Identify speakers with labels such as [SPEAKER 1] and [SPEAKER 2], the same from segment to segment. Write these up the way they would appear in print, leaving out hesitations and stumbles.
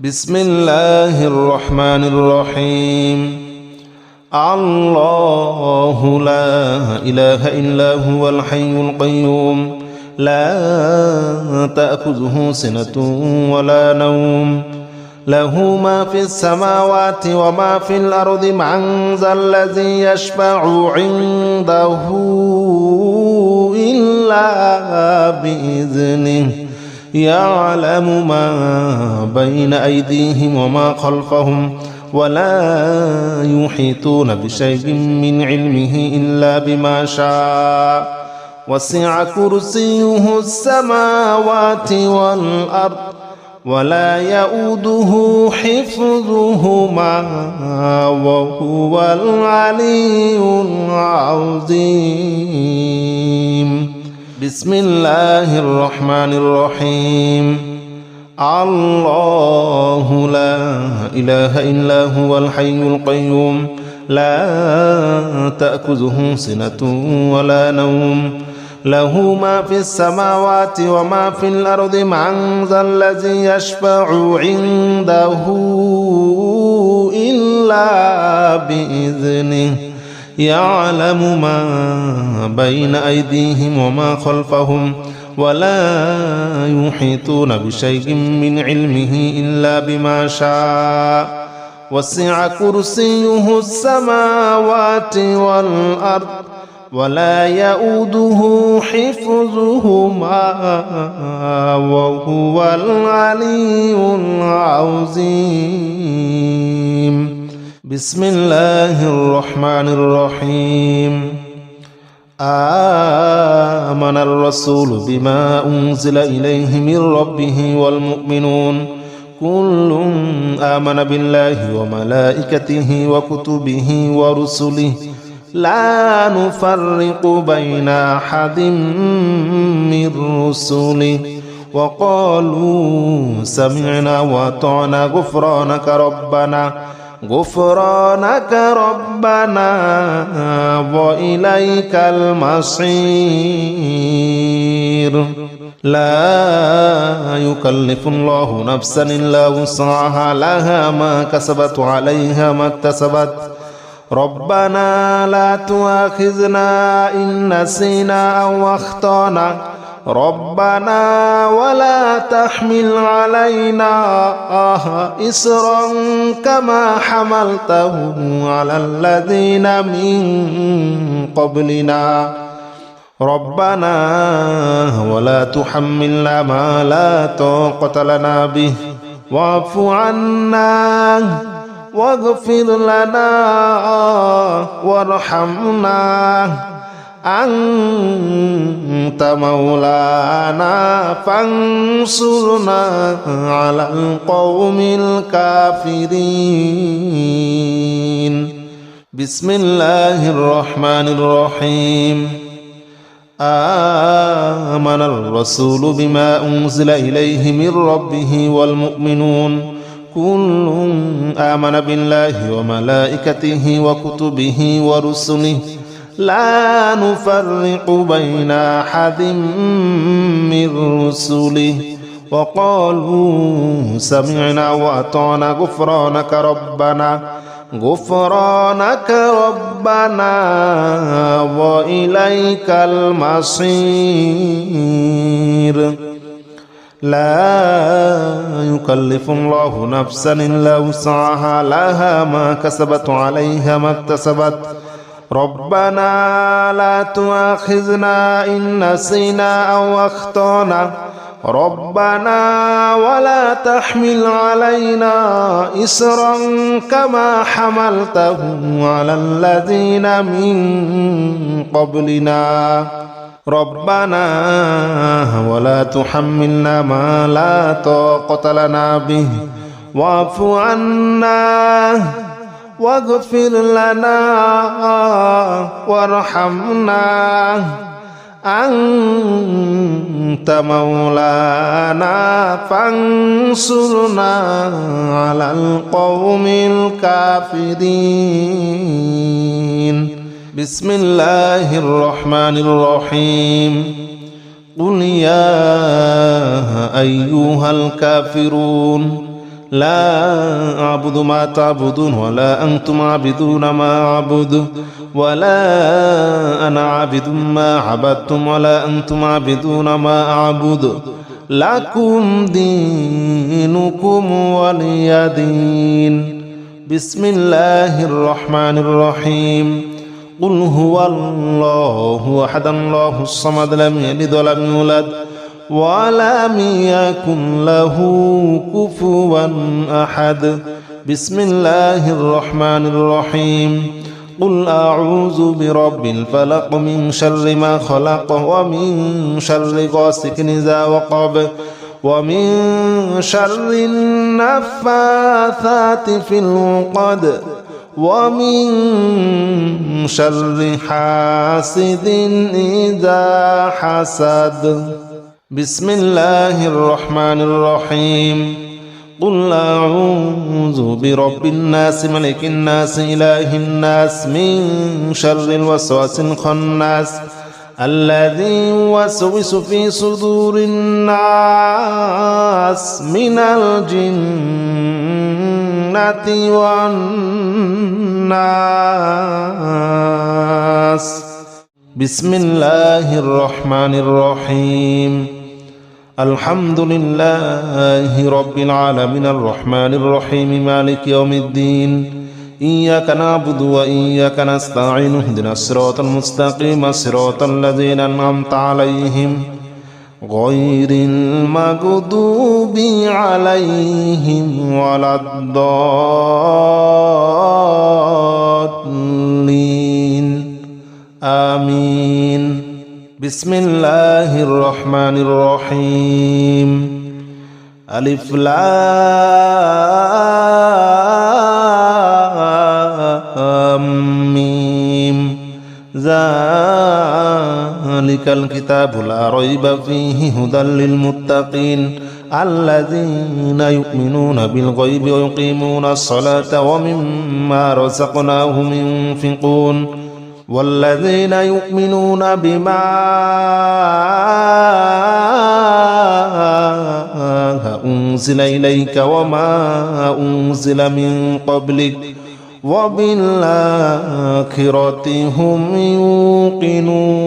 [SPEAKER 1] بسم الله الرحمن الرحيم الله لا إله إلا هو الحي القيوم لا تأخذه سنة ولا نوم له ما في السماوات وما في الأرض من ذا الذي يشفع عنده إلا بإذنه يعلم ما بين أيديهم وما خلفهم ولا يحيطون بشيء من علمه إلا بما شاء وسع كرسيه السماوات والأرض ولا يؤوده حفظهما وهو العلي العظيم بسم الله الرحمن الرحيم الله لا إله إلا هو الحي القيوم لا تأخذه سنة ولا نوم له ما في السماوات وما في الأرض من ذا الذي يشفع عنده إلا بإذنه يعلم ما بين أيديهم وما خلفهم ولا يحيطون بشيء من علمه إلا بما شاء وسع كرسيه السماوات والأرض ولا يؤوده حفظهما وهو العلي العظيم بسم الله الرحمن الرحيم آمن الرسول بما أنزل إليه من ربه والمؤمنون كل آمن بالله وملائكته وكتبه ورسله لا نفرق بين أحد من رسله وقالوا سمعنا وأطعنا غفرانك ربنا وإليك المصير لا يكلف الله نفسا إلا وسعها لها ما كسبت وعليها ما اكتسبت ربنا لا تؤاخذنا إن نسينا أو أخطأنا ربنا ولا تحمل علينا إصرا كما حملته على الذين من قبلنا ربنا ولا تحملنا ما لا طاقة لنا به واعف عنا واغفر لنا وارحمنا أنت مولانا فانصرنا على القوم الكافرين بسم الله الرحمن الرحيم آمن الرسول بما أنزل إليه من ربه والمؤمنون كل آمن بالله وملائكته وكتبه ورسله لا نفرق بين أحد من رسله وقالوا سمعنا وأطعنا غفرانك ربنا وإليك المصير لا يكلف الله نفسا إلا وسعها لها ما كسبت وعليها ما اكتسبت ربنا لا تؤاخذنا إن نسينا أو أخطأنا ربنا ولا تحمل علينا إصرا كما حملته على الذين من قبلنا ربنا ولا تحملنا ما لا طاقة لنا به واعف عنا واغفر لنا وارحمنا أنت مولانا فانصرنا على القوم الكافرين بسم الله الرحمن الرحيم قل يا أيها الكافرون لا أعبد ما تعبدون ولا أنتم عابدون ما أعبد ولا أنا عابد ما عبدتم ولا أنتم عابدون ما أعبد لكم دينكم ولي دين. بسم الله الرحمن الرحيم. قل هو الله أحد الله الصمد لم يلد ولم يولد ولم يكن له كفوا أحد. بسم الله الرحمن الرحيم. قل أعوذ برب الفلق من شر ما خلق ومن شر غاسق إذا وقب ومن شر النفاثات في العقد ومن شر حاسد إذا حسد. بسم الله الرحمن الرحيم. قل أعوذ برب الناس ملك الناس إله الناس من شر الوسواس الخناس الذي يوسوس في صدور الناس من الجنة والناس. بسم الله الرحمن الرحيم. الحمد لله رب العالمين الرحمن الرحيم مالك يوم الدين. إياك نعبد وإياك نستعين اهدنا الصراط المستقيم صراط الذين أنعمت عليهم غير المغضوب عليهم ولا الضالين آمين. بسم الله الرحمن الرحيم. ألف لام ميم. ذلك الكتاب لا ريب فيه هدى للمتقين الذين يؤمنون بالغيب ويقيمون الصلاة ومما رزقناهم ينفقون والذين يؤمنون بما أنزل إليك وما أنزل من قبلك وبالآخرة هم يوقنون.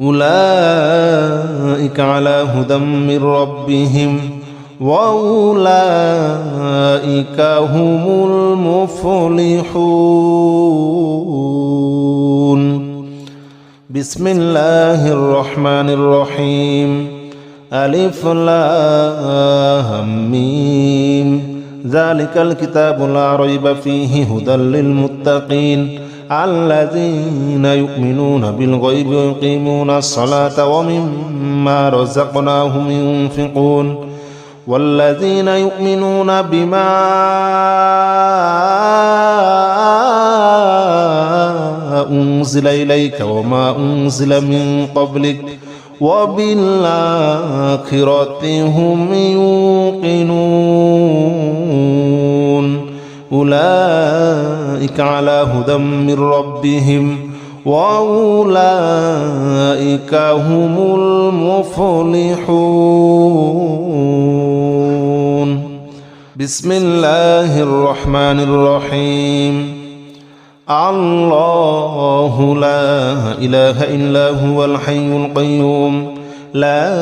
[SPEAKER 1] أولئك على هدى من ربهم وأولئك هم المفلحون. بسم الله الرحمن الرحيم. ألف لام ميم. ذلك الكتاب لا ريب فيه هدى للمتقين الذين يؤمنون بالغيب ويقيمون الصلاة ومما رزقناهم ينفقون والذين يؤمنون بما أنزل إليك وما أنزل من قبلك وبالآخرة هم يوقنون. أولئك على هدى من ربهم وأولئك هم المفلحون. بسم الله الرحمن الرحيم. الله لا إله إلا هو الحي القيوم لا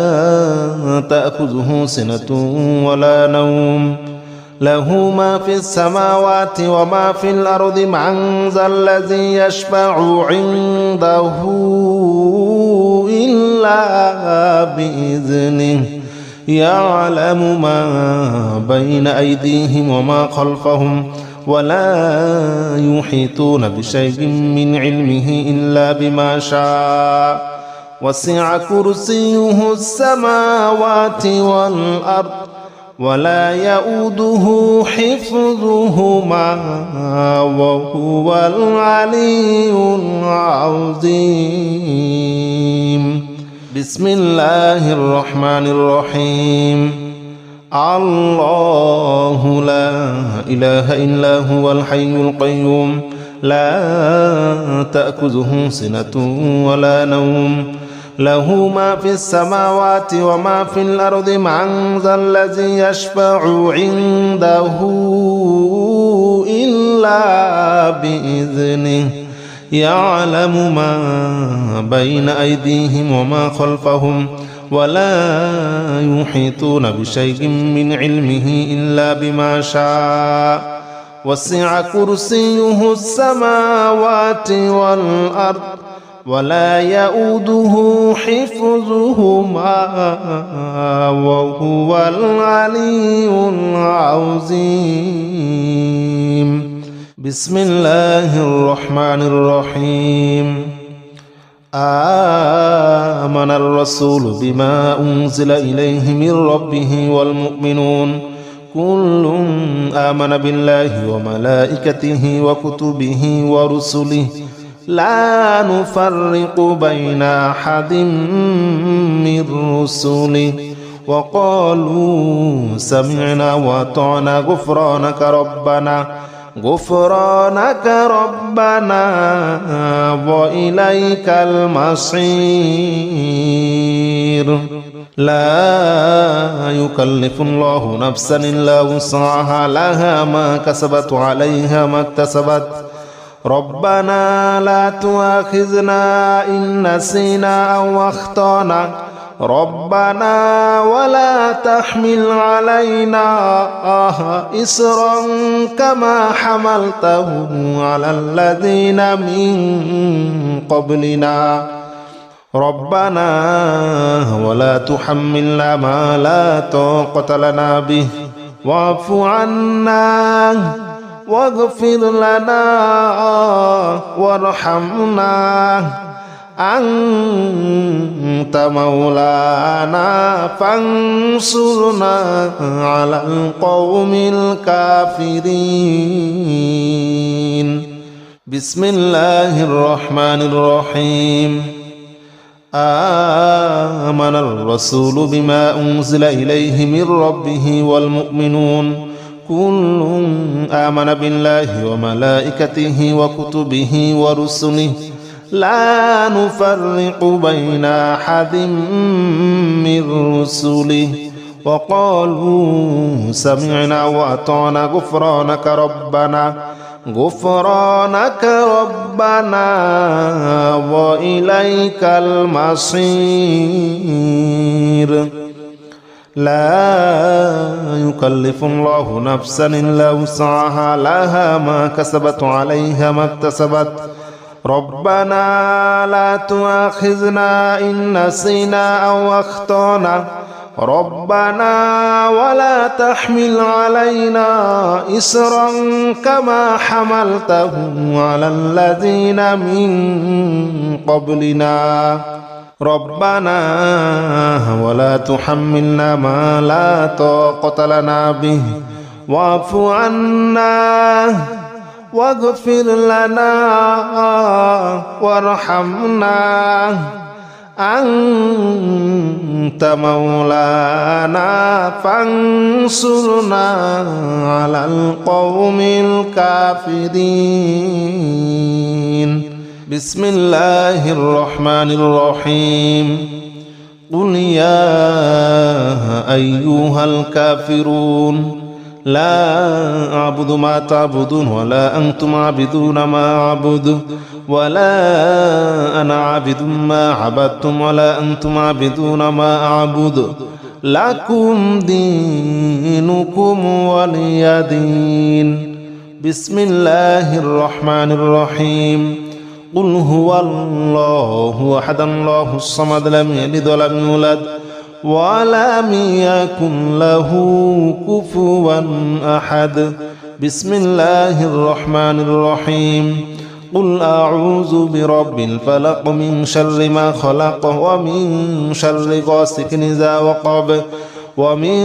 [SPEAKER 1] تأخذه سنة ولا نوم له ما في السماوات وما في الأرض من ذا الذي يشفع عنده إلا بإذنه يعلم ما بين أيديهم وما خلفهم ولا يحيطون بشيء من علمه إلا بما شاء وسع كرسيه السماوات والأرض ولا يؤوده حفظهما وهو العلي العظيم. بسم الله الرحمن الرحيم. الله لا إله إلا هو الحي القيوم لا تأخذه سنة ولا نوم له ما في السماوات وما في الأرض من ذا الذي يشفع عنده إلا بإذنه يعلم ما بين أيديهم وما خلفهم ولا يحيطون بشيء من علمه إلا بما شاء وسع كرسيه السماوات والأرض ولا يؤوده حفظهما وهو العلي العظيم. بسم الله الرحمن الرحيم. آمن الرسول بما أنزل إليه من ربه والمؤمنون كل آمن بالله وملائكته وكتبه ورسله لا نفرق بين أحد من رسله وقالوا سمعنا وأطعنا غفرانك ربنا وإليك المصير. لا يكلف الله نفسا إلا وسعها لها ما كسبت وعليها ما اكتسبت ربنا لا تؤاخذنا إن نسينا أو أخطأنا ربنا ولا تحمل علينا إصرا كما حملته على الذين من قبلنا ربنا ولا تحملنا ما لا طاقة لنا به واعف عنا واغفر لنا وارحمنا أنت مولانا فانصرنا على القوم الكافرين. بسم الله الرحمن الرحيم. آمن الرسول بما أنزل إليه من ربه والمؤمنون كل آمن بالله وملائكته وكتبه ورسله لا نفرق بين أحد من رسله وقالوا سمعنا وأطعنا غفرانك ربنا وإليك المصير. لا يكلف الله نفسا إلا وسعها لها ما كسبت وعليها ما اكتسبت ربنا لا تؤاخذنا إن نسينا أو أخطأنا ربنا ولا تحمل علينا إصرا كما حملته على الذين من قبلنا ربنا ولا تحملنا ما لا طاقة لنا به واعف عنا واغفر لنا وارحمنا أنت مولانا فانصرنا على القوم الكافرين. بسم الله الرحمن الرحيم. قل يا أيها الكافرون لا أعبد ما تعبدون ولا أنتم عابدون ما أعبد ولا أنا عابد ما عبدتم ولا أنتم عابدون ما أعبد لكم دينكم ولي دين. بسم الله الرحمن الرحيم. قل هو الله أحد الله الصمد لم يلد ولم يولد ولم يكن له كفوا أحد. بسم الله الرحمن الرحيم. قل أعوذ برب الفلق من شر ما خلق ومن شر غاسق إذا وقب ومن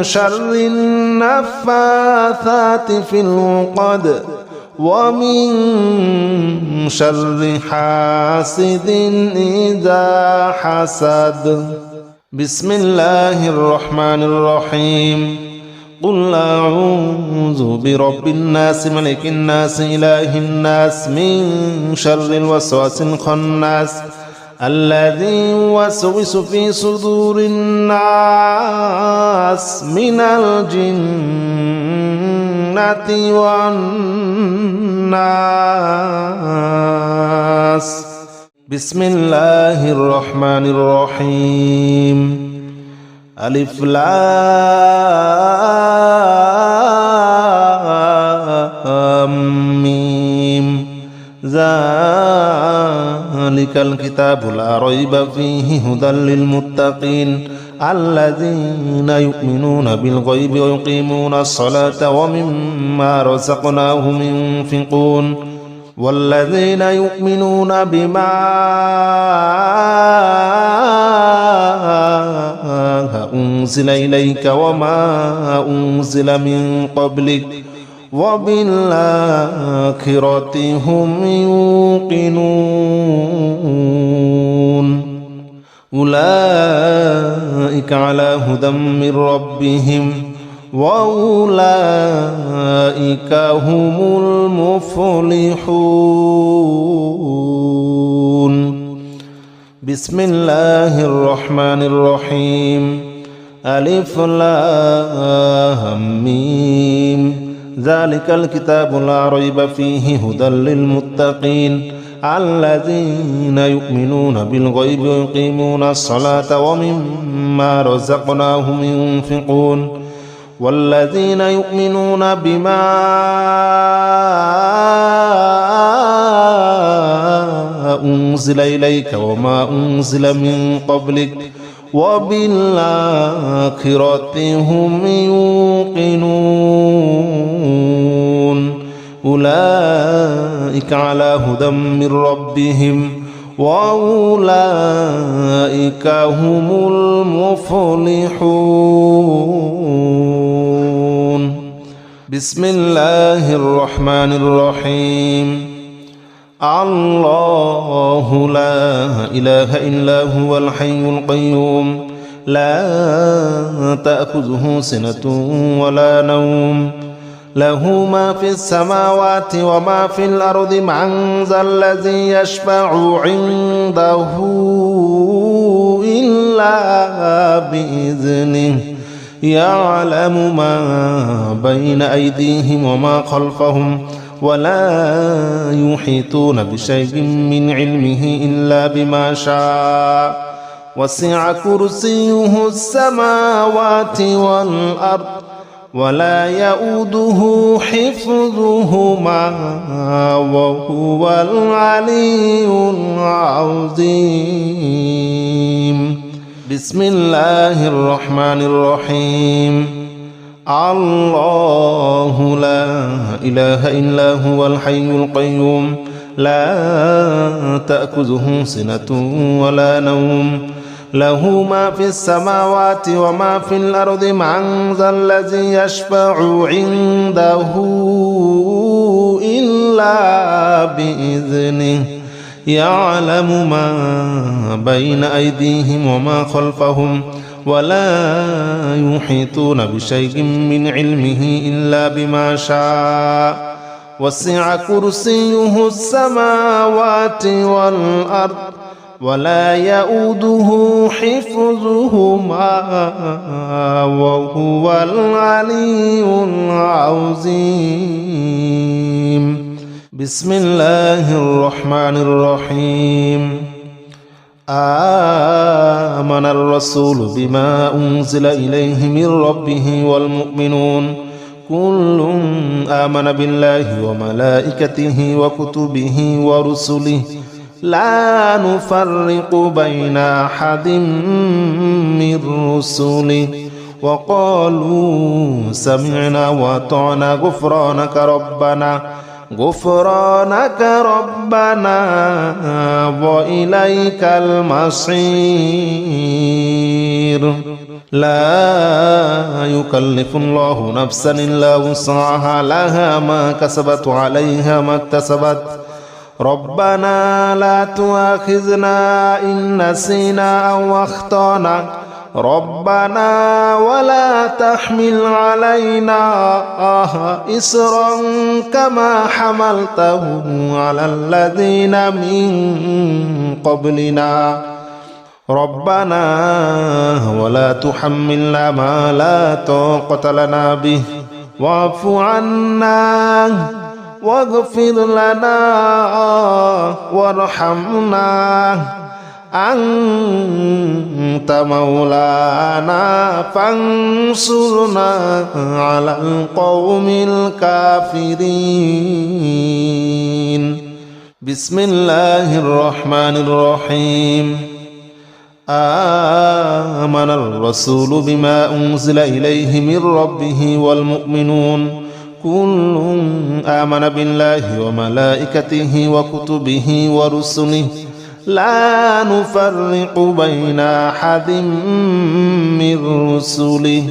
[SPEAKER 1] شر النفاثات في العقد ومن شر حاسد إذا حسد. بسم الله الرحمن الرحيم. قل أعوذ برب الناس ملك الناس إله الناس من شر الوسواس الخناس الذي يوسوس في صدور الناس من الجنة والناس. بسم الله الرحمن الرحيم. ألف لام ميم. ذلك الكتاب لا ريب فيه هدى للمتقين الذين يؤمنون بالغيب ويقيمون الصلاة ومما رزقناهم ينفقون والذين يؤمنون بما أنزل إليك وما أنزل من قبلك وبالآخرة هم يوقنون أولئك على هدى من ربهم وأولئك هم المفلحون. بسم الله الرحمن الرحيم. ألف لام ميم. ذلك الكتاب لا ريب فيه هدى للمتقين الذين يؤمنون بالغيب ويقيمون الصلاة ومما رزقناهم ينفقون والذين يؤمنون بما أنزل إليك وما أنزل من قبلك وبالآخرة هم يوقنون أولئك على هدى من ربهم وأولئك هم المفلحون. بسم الله الرحمن الرحيم. الله لا إله إلا هو الحي القيوم لا تأخذه سنة ولا نوم له ما في السماوات وما في الأرض من ذا الذي يشفع عنده إلا بإذنه يعلم ما بين أيديهم وما خلفهم ولا يحيطون بشيء من علمه إلا بما شاء وسع كرسيه السماوات والأرض ولا يؤوده حفظهما وهو العلي العظيم. بسم الله الرحمن الرحيم. الله لا إله إلا هو الحي القيوم لا تأخذه سنة ولا نوم له ما في السماوات وما في الأرض من ذا الذي يشفع عنده إلا بإذنه يعلم ما بين أيديهم وما خلفهم ولا يحيطون بشيء من علمه إلا بما شاء وسع كرسيه السماوات والأرض ولا يؤوده حفظهما وهو العلي العظيم. بسم الله الرحمن الرحيم. آمن الرسول بما أنزل إليه من ربه والمؤمنون كل آمن بالله وملائكته وكتبه ورسله لا نفرق بين أحد من رسله وقالوا سمعنا وأطعنا غفرانك ربنا وإليك المصير. لا يكلف الله نفسا إلا وسعها لها ما كسبت وعليها ما اكتسبت ربنا لا تؤاخذنا إن نسينا أو أخطأنا ربنا ولا تحمل علينا إصرا كما حملته على الذين من قبلنا ربنا ولا تحملنا ما لا طاقة لنا به واعف عنا واغفر لنا وارحمنا أنت مولانا فانصرنا على القوم الكافرين. بسم الله الرحمن الرحيم. آمن الرسول بما أنزل إليه من ربه والمؤمنون كل آمن بالله وملائكته وكتبه ورسله لا نفرق بين أحد من رسله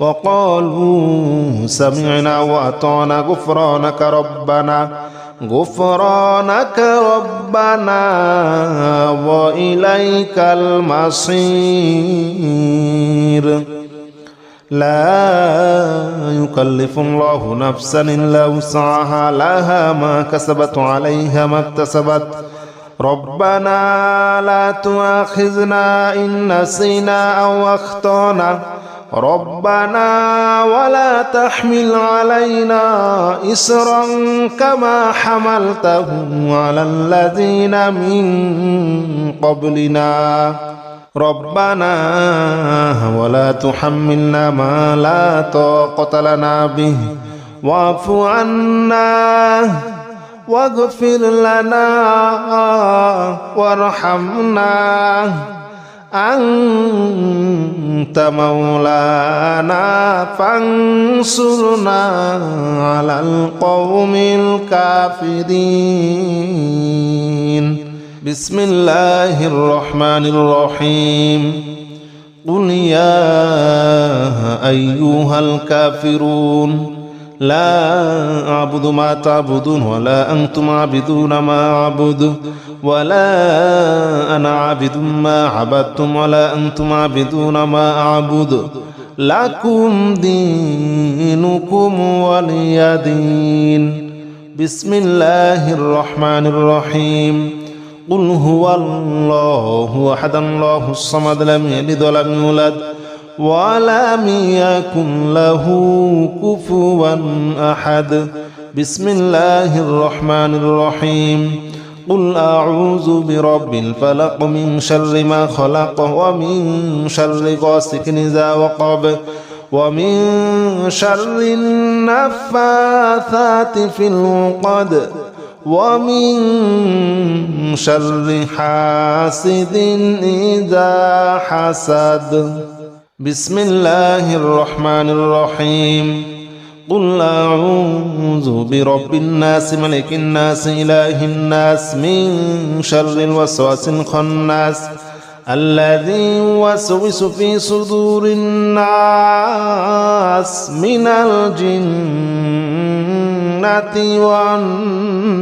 [SPEAKER 1] وقالوا سمعنا وأطعنا غفرانك ربنا وإليك المصير. لا يكلف الله نفسا إلا وسعها لها ما كسبت عليها ما اكتسبت ربنا لا تؤاخذنا إن نسينا أو أخطأنا ربنا ولا تحمل علينا إصرا كما حملته على الذين من قبلنا ربنا ولا تحملنا ما لا طاقة لنا به واعف عنا واغفر لنا وارحمنا أنت مولانا فانصرنا على القوم الكافرين. بسم الله الرحمن الرحيم. قل يا أيها الكافرون لا أعبد ما تعبدون ولا أنتم عابدون ما أعبد ولا أنا عابد ما عبدتم ولا أنتم عابدون ما أعبد لكم دينكم ولي دين. بسم الله الرحمن الرحيم. قل هو الله أحد الله الصمد لم يلد ولم يولد ولم يكن له كفوا أحد. بسم الله الرحمن الرحيم. قل أعوذ برب الفلق من شر ما خلق ومن شر غاسق إذا وقب ومن شر النفاثات في العقد ومن شر حاسد إذا حسد. بسم الله الرحمن الرحيم. قل أعوذ برب الناس ملك الناس إله الناس من شر الوسواس الخناس الذي يوسوس في صدور الناس من الجنة والناس.